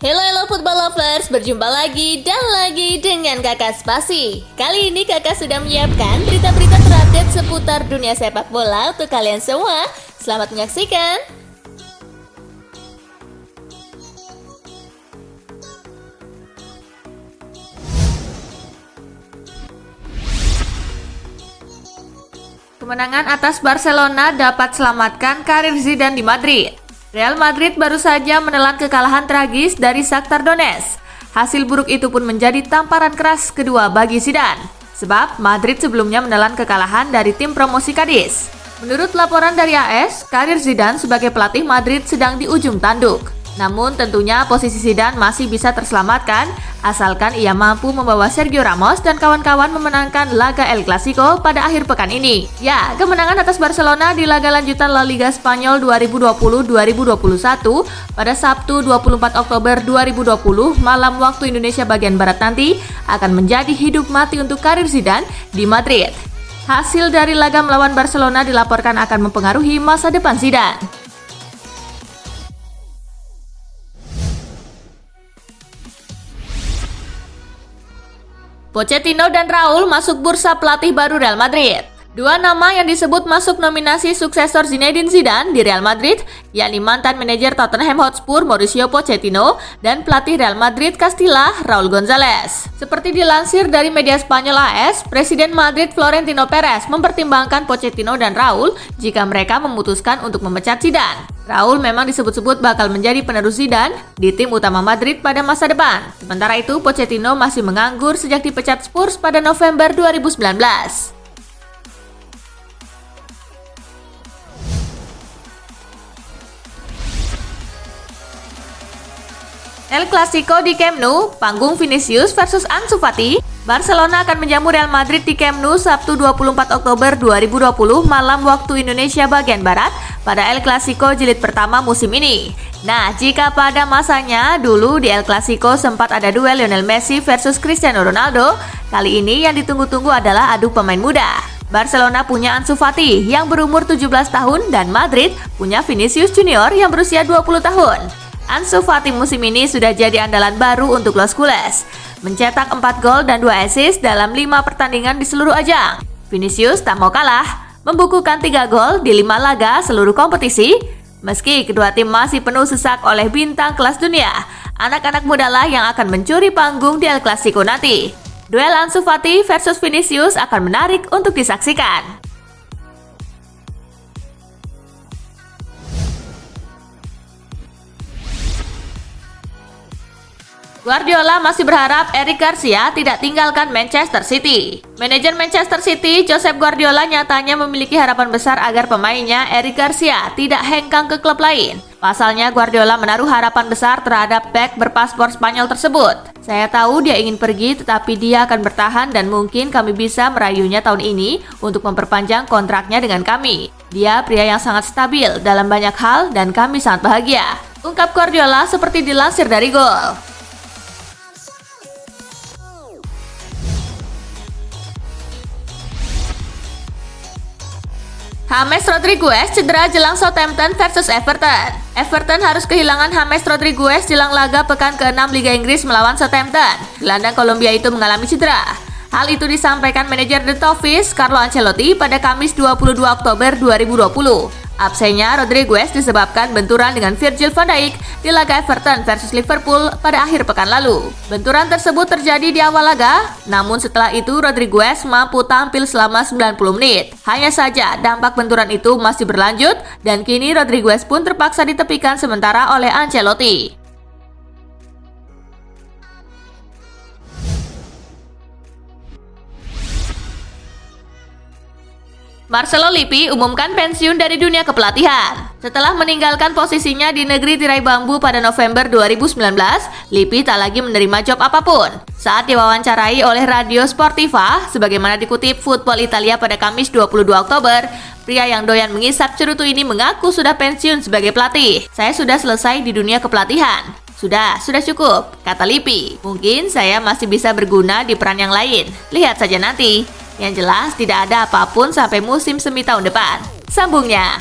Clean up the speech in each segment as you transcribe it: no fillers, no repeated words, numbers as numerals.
Hello football lovers, berjumpa lagi dan lagi dengan Kakak Spasi. Kali ini Kakak sudah menyiapkan berita-berita terupdate seputar dunia sepak bola untuk kalian semua. Selamat menyaksikan. Kemenangan atas Barcelona dapat selamatkan karir Zidane di Madrid. Real Madrid baru saja menelan kekalahan tragis dari Shakhtar Donetsk. Hasil buruk itu pun menjadi tamparan keras kedua bagi Zidane. Sebab Madrid sebelumnya menelan kekalahan dari tim promosi Cadiz. Menurut laporan dari AS, karir Zidane sebagai pelatih Madrid sedang di ujung tanduk. Namun tentunya posisi Zidane masih bisa terselamatkan asalkan ia mampu membawa Sergio Ramos dan kawan-kawan memenangkan laga El Clasico pada akhir pekan ini. Ya, kemenangan atas Barcelona di laga lanjutan La Liga Spanyol 2020-2021 pada Sabtu 24 Oktober 2020 malam waktu Indonesia bagian Barat nanti akan menjadi hidup mati untuk karir Zidane di Madrid. Hasil dari laga melawan Barcelona dilaporkan akan mempengaruhi masa depan Zidane. Pochettino dan Raul masuk bursa pelatih baru Real Madrid. Dua nama yang disebut masuk nominasi suksesor Zinedine Zidane di Real Madrid, yakni mantan manajer Tottenham Hotspur Mauricio Pochettino dan pelatih Real Madrid Castilla Raul González. Seperti dilansir dari media Spanyol AS, Presiden Madrid Florentino Perez mempertimbangkan Pochettino dan Raul jika mereka memutuskan untuk memecat Zidane. Raul memang disebut-sebut bakal menjadi penerus Zidane di tim utama Madrid pada masa depan. Sementara itu, Pochettino masih menganggur sejak dipecat Spurs pada November 2019. El Clasico di Camp Nou, panggung Vinicius versus Ansu Fati. Barcelona akan menjamu Real Madrid di Camp Nou Sabtu 24 Oktober 2020 malam waktu Indonesia bagian Barat pada El Clasico jilid pertama musim ini. Nah, jika pada masanya dulu di El Clasico sempat ada duel Lionel Messi versus Cristiano Ronaldo, kali ini yang ditunggu-tunggu adalah adu pemain muda. Barcelona punya Ansu Fati yang berumur 17 tahun dan Madrid punya Vinicius Junior yang berusia 20 tahun. Ansu Fati musim ini sudah jadi andalan baru untuk Los Culés, mencetak 4 gol dan 2 assist dalam 5 pertandingan di seluruh ajang. Vinicius tak mau kalah, membukukan 3 gol di 5 laga seluruh kompetisi. Meski kedua tim masih penuh sesak oleh bintang kelas dunia, anak-anak muda lah yang akan mencuri panggung di El Clasico nanti. Duel Ansu Fati versus Vinicius akan menarik untuk disaksikan. Guardiola masih berharap Eric Garcia tidak tinggalkan Manchester City. Manajer Manchester City, Josep Guardiola nyatanya memiliki harapan besar agar pemainnya Eric Garcia tidak hengkang ke klub lain. Pasalnya Guardiola menaruh harapan besar terhadap bek berpaspor Spanyol tersebut. Saya tahu dia ingin pergi tetapi dia akan bertahan dan mungkin kami bisa merayunya tahun ini untuk memperpanjang kontraknya dengan kami. Dia pria yang sangat stabil dalam banyak hal dan kami sangat bahagia. Ungkap Guardiola seperti dilansir dari Goal. James Rodriguez cedera jelang Southampton versus Everton. Everton harus kehilangan James Rodriguez jelang laga pekan ke-6 Liga Inggris melawan Southampton. Gelandang Kolombia itu mengalami cedera. Hal itu disampaikan manajer The Toffees, Carlo Ancelotti pada Kamis 22 Oktober 2020. Absennya Rodriguez disebabkan benturan dengan Virgil van Dijk di laga Everton versus Liverpool pada akhir pekan lalu. Benturan tersebut terjadi di awal laga, namun setelah itu Rodriguez mampu tampil selama 90 menit. Hanya saja dampak benturan itu masih berlanjut dan kini Rodriguez pun terpaksa ditepikan sementara oleh Ancelotti. Marcelo Lippi umumkan pensiun dari dunia kepelatihan. Setelah meninggalkan posisinya di negeri tirai bambu pada November 2019, Lippi tak lagi menerima job apapun. Saat diwawancarai oleh Radio Sportiva, sebagaimana dikutip Football Italia pada Kamis 22 Oktober, pria yang doyan mengisap cerutu ini mengaku sudah pensiun sebagai pelatih. Saya sudah selesai di dunia kepelatihan. Sudah cukup, kata Lippi. Mungkin saya masih bisa berguna di peran yang lain. Lihat saja nanti. Yang jelas tidak ada apapun sampai musim semi tahun depan, sambungnya.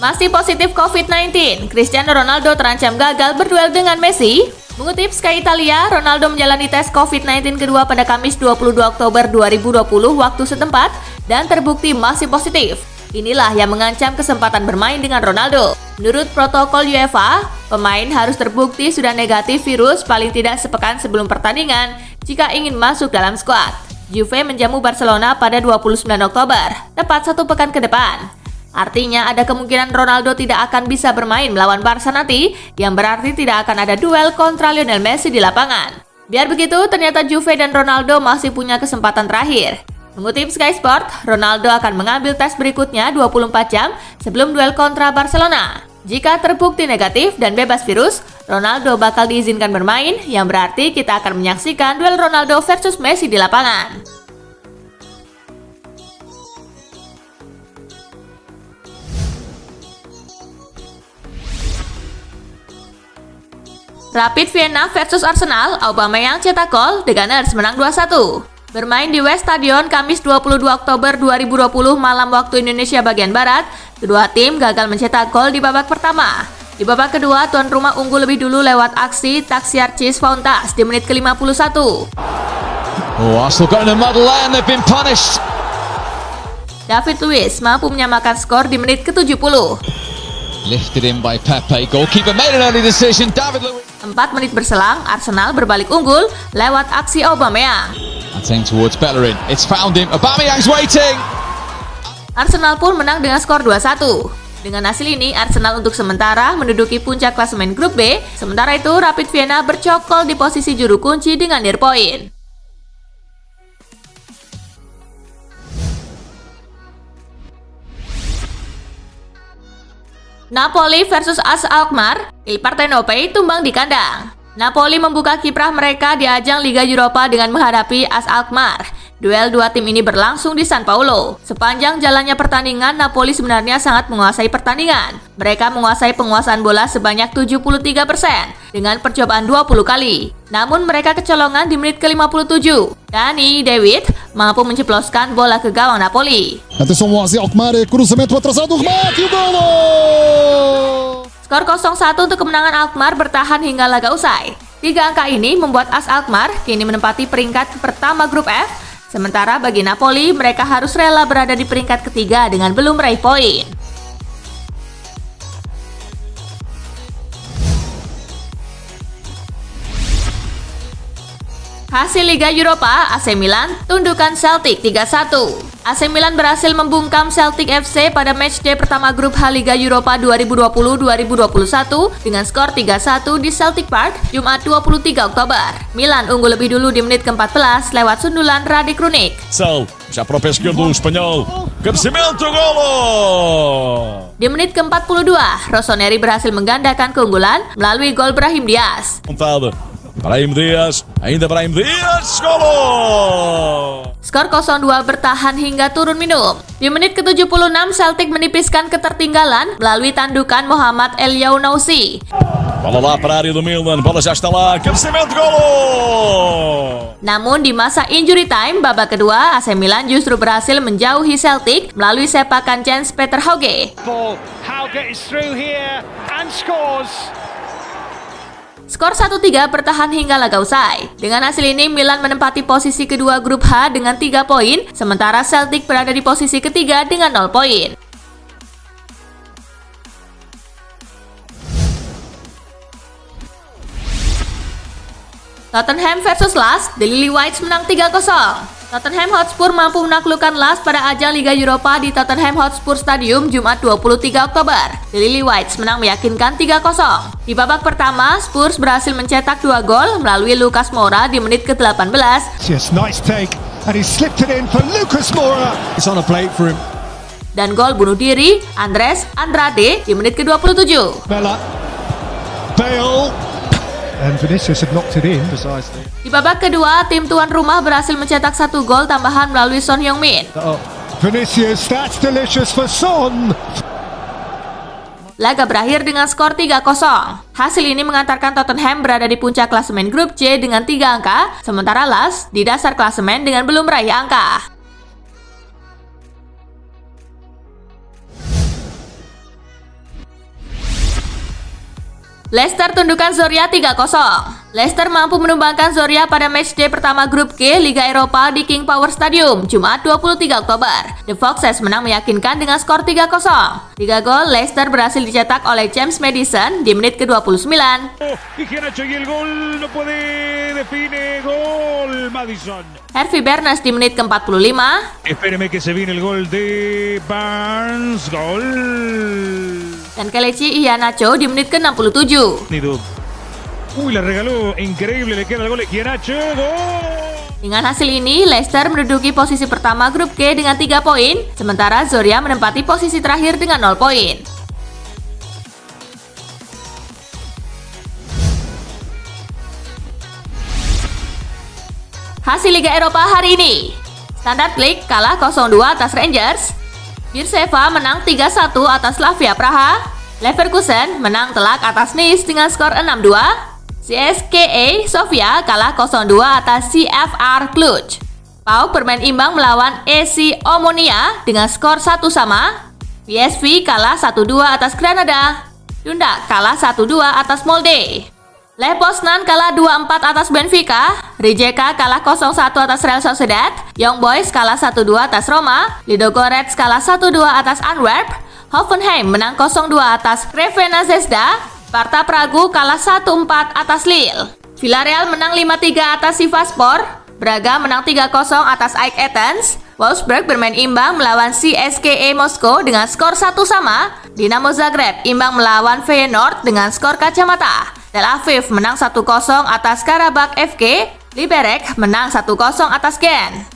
Masih positif COVID-19, Cristiano Ronaldo terancam gagal berduel dengan Messi. Mengutip Sky Italia, Ronaldo menjalani tes COVID-19 kedua pada Kamis 22 Oktober 2020 waktu setempat dan terbukti masih positif. Inilah yang mengancam kesempatan bermain dengan Ronaldo. Menurut protokol UEFA, pemain harus terbukti sudah negatif virus paling tidak sepekan sebelum pertandingan jika ingin masuk dalam skuad. Juve menjamu Barcelona pada 29 Oktober, tepat satu pekan ke depan. Artinya ada kemungkinan Ronaldo tidak akan bisa bermain melawan Barca nanti, yang berarti tidak akan ada duel kontra Lionel Messi di lapangan. Biar begitu, ternyata Juve dan Ronaldo masih punya kesempatan terakhir. Mengutip Sky Sport, Ronaldo akan mengambil tes berikutnya 24 jam sebelum duel kontra Barcelona. Jika terbukti negatif dan bebas virus, Ronaldo bakal diizinkan bermain, yang berarti kita akan menyaksikan duel Ronaldo versus Messi di lapangan. Rapid Vienna versus Arsenal, Aubameyang cetak gol, The Gunners menang 2-1. Bermain di West Stadion Kamis 22 Oktober 2020 malam waktu Indonesia bagian Barat, kedua tim gagal mencetak gol di babak pertama. Di babak kedua, tuan rumah unggul lebih dulu lewat aksi Taxiarchis Fountas di menit ke-51. Arsenal got in a muddle and they've been punished. David Luiz mampu menyamakan skor di menit ke-70. Lifted in by Pepe. Goalkeeper made an early decision. David Luiz. 4 menit berselang, Arsenal berbalik unggul lewat aksi Aubameyang. Attacking towards Bellerin. It's found him. Aubameyang's waiting. Arsenal pun menang dengan skor 2-1. Dengan hasil ini, Arsenal untuk sementara menduduki puncak klasemen grup B. Sementara itu, Rapid Vienna bercokol di posisi juru kunci dengan near point. Napoli versus AS Alkmaar, Il Partenope tumbang di kandang. Napoli membuka kiprah mereka di ajang Liga Eropa dengan menghadapi AS Alkmaar. Duel dua tim ini berlangsung di San Paulo. Sepanjang jalannya pertandingan, Napoli sebenarnya sangat menguasai pertandingan. Mereka menguasai penguasaan bola sebanyak 73% dengan percobaan 20 kali. Namun mereka kecolongan di menit ke-57. Dani David mampu menceploskan bola ke gawang Napoli. Atenção ao AZ Alkmaar, cruzamento atrasado, remate e o golo! Skor 0-1 untuk kemenangan Alkmaar bertahan hingga laga usai. 3 angka ini membuat AS Alkmaar kini menempati peringkat pertama grup F. Sementara bagi Napoli, mereka harus rela berada di peringkat ketiga dengan belum meraih poin. Hasil Liga Eropa, AC Milan tundukkan Celtic 3-1. AC Milan berhasil membungkam Celtic FC pada matchday pertama grup H Liga Eropa 2020-2021 dengan skor 3-1 di Celtic Park, Jumat 23 Oktober. Milan unggul lebih dulu di menit ke-14 lewat sundulan Rade Krunic. Já para o pé esquerdo do espanhol, cabeceamento, golo! Di menit ke-42, Rossoneri berhasil menggandakan keunggulan melalui gol Brahim Diaz. Brahim Diaz, ainda Brahim Diaz, golo! Skor 0-2 bertahan hingga turun minum. Di menit ke-76, Celtic menipiskan ketertinggalan melalui tandukan Mohamed El Younousi. Bola lá para a área do Milan, bola já está lá, cabeceamento, golo! Namun di masa injury time babak kedua, AC Milan justru berhasil menjauhi Celtic melalui sepakan Jens Peter Hauge. Hauge is through here and scores. Skor 1-3 bertahan hingga laga usai. Dengan hasil ini, Milan menempati posisi kedua grup H dengan 3 poin, sementara Celtic berada di posisi ketiga dengan 0 poin. Tottenham versus Lens, The Lily Whites menang 3-0. Tottenham Hotspur mampu menaklukkan Lens pada ajang Liga Eropa di Tottenham Hotspur Stadium Jumat 23 Oktober. The Lily Whites menang meyakinkan 3-0. Di babak pertama, Spurs berhasil mencetak 2 gol melalui Lucas Moura di menit ke-18. Yes, nice take, and he slipped it in for Lucas Moura. It's on a plate for him. Dan gol bunuh diri Andres Andrade di menit ke-27. Bella, Bale, and Vinicius had knocked it in precisely. Di babak kedua, tim tuan rumah berhasil mencetak 1 gol tambahan melalui Son Heung-min. Vinicius, that's delicious for Son. Laga berakhir dengan skor 3-0. Hasil ini mengantarkan Tottenham berada di puncak klasemen grup C dengan 3 angka, sementara Lens di dasar klasemen dengan belum meraih angka. Leicester tundukkan Zorya 3-0. Leicester mampu menumbangkan Zorya pada matchday pertama grup G Liga Eropa di King Power Stadium, Jumat 23 Oktober. The Foxes menang meyakinkan dengan skor 3-0. 3 gol Leicester berhasil dicetak oleh James Maddison di menit ke-29. Harvey Barnes di menit ke-45. Espéreme que se viene el gol de Barnes. Gol. Dan Kelechi Iheanacho di menit ke-67. Uy, la regaló. Increíble, le queda el gol de Iheanacho. Gol. Dengan hasil ini, Leicester menduduki posisi pertama grup G dengan 3 poin, sementara Zorya menempati posisi terakhir dengan 0 poin. Hasil Liga Eropa hari ini. Standard Liège kalah 0-2 atas Rangers. Beersheva menang 3-1 atas Slavia Praha. Leverkusen menang telak atas Nice dengan skor 6-2. CSKA Sofia kalah 0-2 atas CFR Cluj. PAOK bermain imbang melawan AC Omonia dengan skor 1-1. PSV kalah 1-2 atas Granada. Dundalk kalah 1-2 atas Molde. Lech Poznan kalah 2-4 atas Benfica. Rijeka kalah 0-1 atas Real Sociedad. Young Boys kalah 1-2 atas Roma. Ludogorets kalah 1-2 atas Antwerp. Hoffenheim menang 0-2 atas Crvena Zvezda. Sparta Pragu kalah 1-4 atas Lille. Villarreal menang 5-3 atas Sivasspor. Braga menang 3-0 atas AEK Athens. Wolfsburg bermain imbang melawan CSKA Moskow dengan skor 1-1. Dinamo Zagreb imbang melawan Feyenoord dengan skor kacamata. Tel Aviv menang 1-0 atas Karabakh FK. Liberec menang 1-0 atas Gen.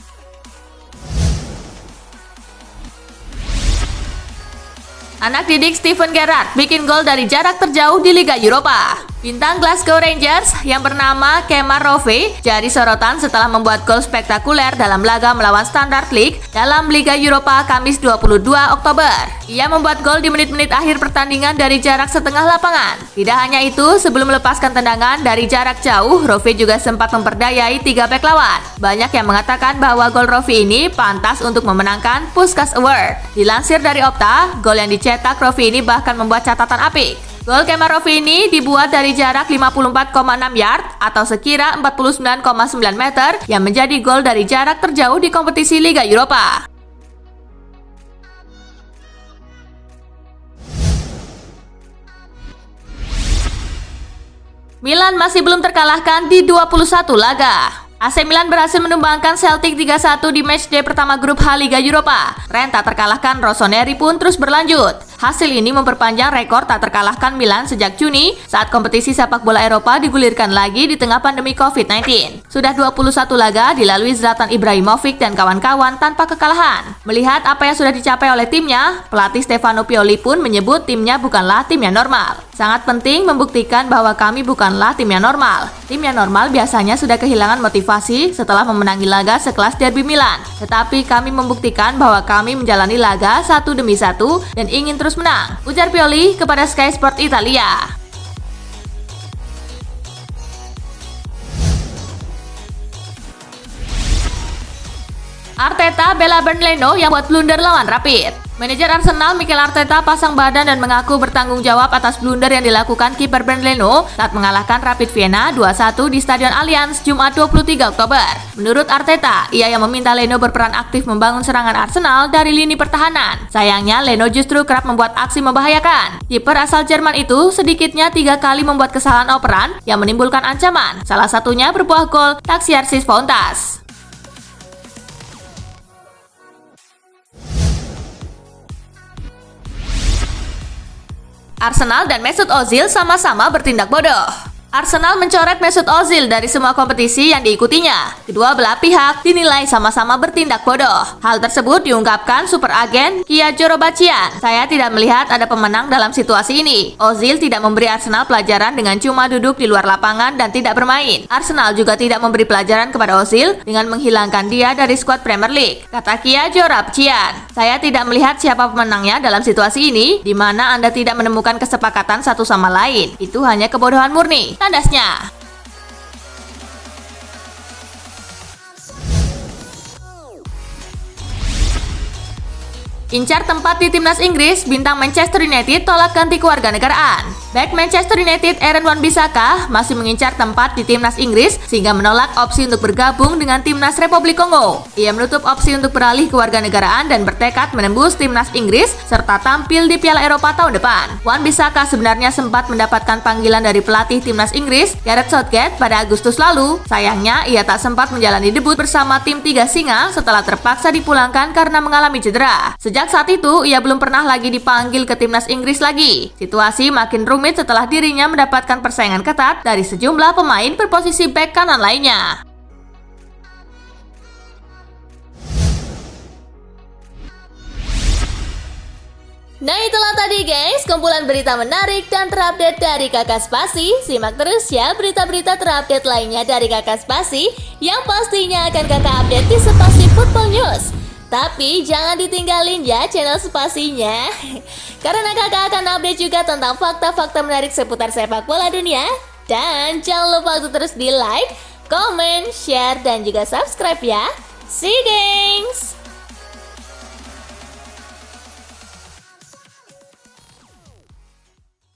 Anak didik Steven Gerrard bikin gol dari jarak terjauh di Liga Eropa. Bintang Glasgow Rangers yang bernama Kemar Rove jadi sorotan setelah membuat gol spektakuler dalam laga melawan Standard Liège dalam Liga Eropa Kamis 22 Oktober. Ia membuat gol di menit-menit akhir pertandingan dari jarak setengah lapangan. Tidak hanya itu, sebelum melepaskan tendangan dari jarak jauh, Rove juga sempat memperdayai 3 bek lawan. Banyak yang mengatakan bahwa gol Rove ini pantas untuk memenangkan Puskás Award. Dilansir dari Opta, gol yang dicetak Rove ini bahkan membuat catatan apik. Gol Kemar Rove ini dibuat dari jarak 54,6 yard atau sekira 49,9 meter yang menjadi gol dari jarak terjauh di kompetisi Liga Eropa. Milan masih belum terkalahkan di 21 laga. AC Milan berhasil menumbangkan Celtic 3-1 di matchday pertama grup H Liga Eropa. Tren tak terkalahkan Rossoneri pun terus berlanjut. Hasil ini memperpanjang rekor tak terkalahkan Milan sejak Juni saat kompetisi sepak bola Eropa digulirkan lagi di tengah pandemi COVID-19. Sudah 21 laga dilalui Zlatan Ibrahimovic dan kawan-kawan tanpa kekalahan. Melihat apa yang sudah dicapai oleh timnya, pelatih Stefano Pioli pun menyebut timnya bukanlah tim yang normal. Sangat penting membuktikan bahwa kami bukanlah tim yang normal. Tim yang normal biasanya sudah kehilangan motivasi setelah memenangi laga sekelas Derby Milan. Tetapi kami membuktikan bahwa kami menjalani laga satu demi satu dan ingin terus menang, ujar Pioli kepada Sky Sport Italia. Arteta bela Bernd Leno yang buat blunder lawan Rapid. Manajer Arsenal Mikel Arteta pasang badan dan mengaku bertanggung jawab atas blunder yang dilakukan kiper Bernd Leno saat mengalahkan Rapid Vienna 2-1 di Stadion Allianz Jumat 23 Oktober. Menurut Arteta, ia yang meminta Leno berperan aktif membangun serangan Arsenal dari lini pertahanan. Sayangnya Leno justru kerap membuat aksi membahayakan. Kiper asal Jerman itu sedikitnya 3 kali membuat kesalahan operan yang menimbulkan ancaman. Salah satunya berbuah gol Taxiarchis Fountas. Arsenal dan Mesut Ozil sama-sama bertindak bodoh. Arsenal mencoret Mesut Ozil dari semua kompetisi yang diikutinya. Kedua belah pihak dinilai sama-sama bertindak bodoh. Hal tersebut diungkapkan super agen Kia Jorobacian. Saya tidak melihat ada pemenang dalam situasi ini. Ozil tidak memberi Arsenal pelajaran dengan cuma duduk di luar lapangan dan tidak bermain. Arsenal juga tidak memberi pelajaran kepada Ozil dengan menghilangkan dia dari skuad Premier League, kata Kia Jorobacian. Saya tidak melihat siapa pemenangnya dalam situasi ini, di mana Anda tidak menemukan kesepakatan satu sama lain. Itu hanya kebodohan murni, tandasnya. Incar tempat di timnas Inggris, bintang Manchester United tolak ganti kewarganegaraan. Back Manchester United Aaron Wan-Bissaka masih mengincar tempat di timnas Inggris sehingga menolak opsi untuk bergabung dengan timnas Republik Kongo. Ia menutup opsi untuk beralih kewarganegaraan dan bertekad menembus timnas Inggris serta tampil di Piala Eropa tahun depan. Wan-Bissaka sebenarnya sempat mendapatkan panggilan dari pelatih timnas Inggris Gareth Southgate pada Agustus lalu. Sayangnya ia tak sempat menjalani debut bersama tim Tiga Singa setelah terpaksa dipulangkan karena mengalami cedera. Sejak saat itu, ia belum pernah lagi dipanggil ke timnas Inggris lagi. Situasi makin rumit setelah dirinya mendapatkan persaingan ketat dari sejumlah pemain berposisi bek kanan lainnya. Nah itulah tadi guys, kumpulan berita menarik dan terupdate dari Kakak Spasi. Simak terus ya berita-berita terupdate lainnya dari Kakak Spasi yang pastinya akan Kakak update di Spasi Football News. Tapi jangan ditinggalin ya channel Spasinya, karena kakak akan update juga tentang fakta-fakta menarik seputar sepak bola dunia. Dan jangan lupa untuk terus di like, comment, share, dan juga subscribe ya. See you guys!